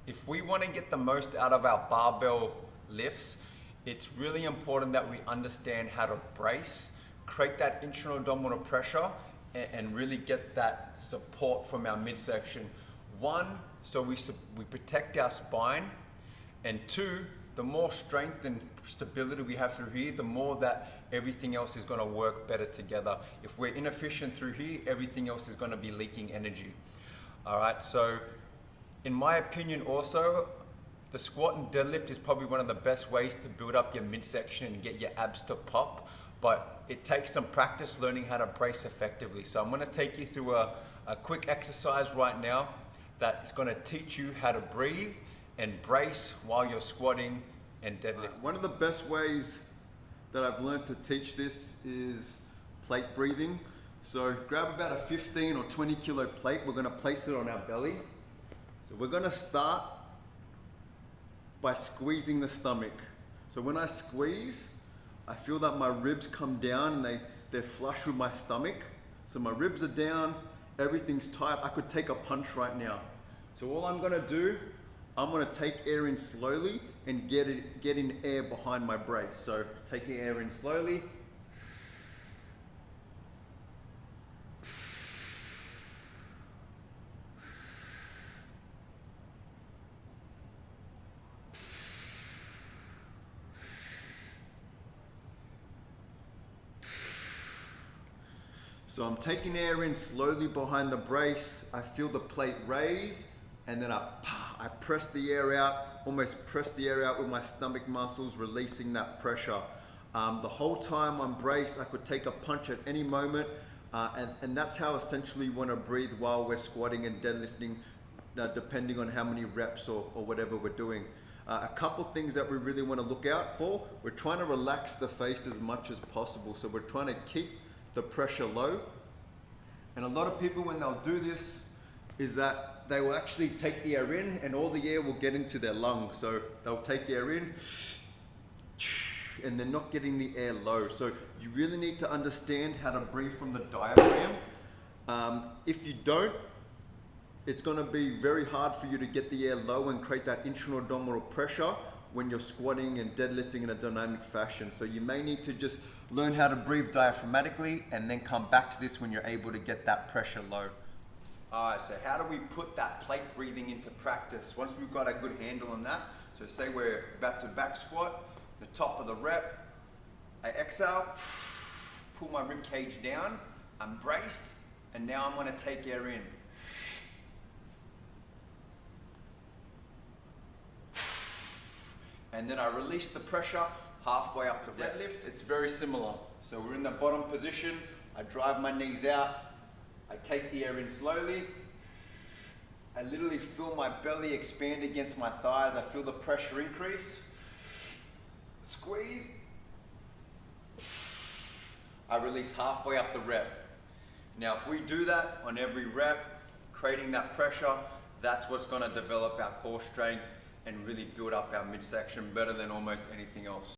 if we want to get the most out of our barbell lifts, it's really important that we understand how to brace, create that intra-abdominal pressure, and really get that support from our midsection. One, so we protect our spine, and two, the more strength and stability we have through here, the more that everything else is going to work better together. If we're inefficient through here, everything else is going to be leaking energy. All right, so in my opinion also, the squat and deadlift is probably one of the best ways to build up your midsection and get your abs to pop, but it takes some practice learning how to brace effectively. So I'm going to take you through a quick exercise right now that's going to teach you how to breathe and brace while you're squatting and deadlifting. One of the best ways that I've learned to teach this is plate breathing. So grab about a 15 or 20 kilo plate. We're going to place it on our belly. So we're going to start by squeezing the stomach. So when I squeeze, I feel that my ribs come down and they're flush with my stomach. So my ribs are down, everything's tight. I could take a punch right now. So all I'm gonna do, I'm gonna take air in slowly and get in air behind my brace. So taking air in slowly. So I'm taking air in slowly behind the brace. I feel the plate raise, and then I press the air out, almost press the air out with my stomach muscles, releasing that pressure. The whole time I'm braced, I could take a punch at any moment, and that's how essentially you want to breathe while we're squatting and deadlifting, depending on how many reps or whatever we're doing. A couple things that we really want to look out for, we're trying to relax the face as much as possible. So we're trying to keep the pressure low. And a lot of people, when they'll do this, is that they will actually take the air in and all the air will get into their lungs. So they'll take the air in and they're not getting the air low. So you really need to understand how to breathe from the diaphragm. If you don't, it's gonna be very hard for you to get the air low and create that intra-abdominal pressure when you're squatting and deadlifting in a dynamic fashion. So you may need to just learn how to breathe diaphragmatically and then come back to this when you're able to get that pressure low. All right, so how do we put that plate breathing into practice? Once we've got a good handle on that, so say we're about to back squat, the top of the rep, I exhale, pull my rib cage down, I'm braced, and now I'm gonna take air in. And then I release the pressure halfway up the deadlift. It's very similar. So we're in the bottom position. I drive my knees out. I take the air in slowly. I literally feel my belly expand against my thighs. I feel the pressure increase. Squeeze. I release halfway up the rep. Now, if we do that on every rep, creating that pressure, that's what's going to develop our core strength and really build up our midsection better than almost anything else.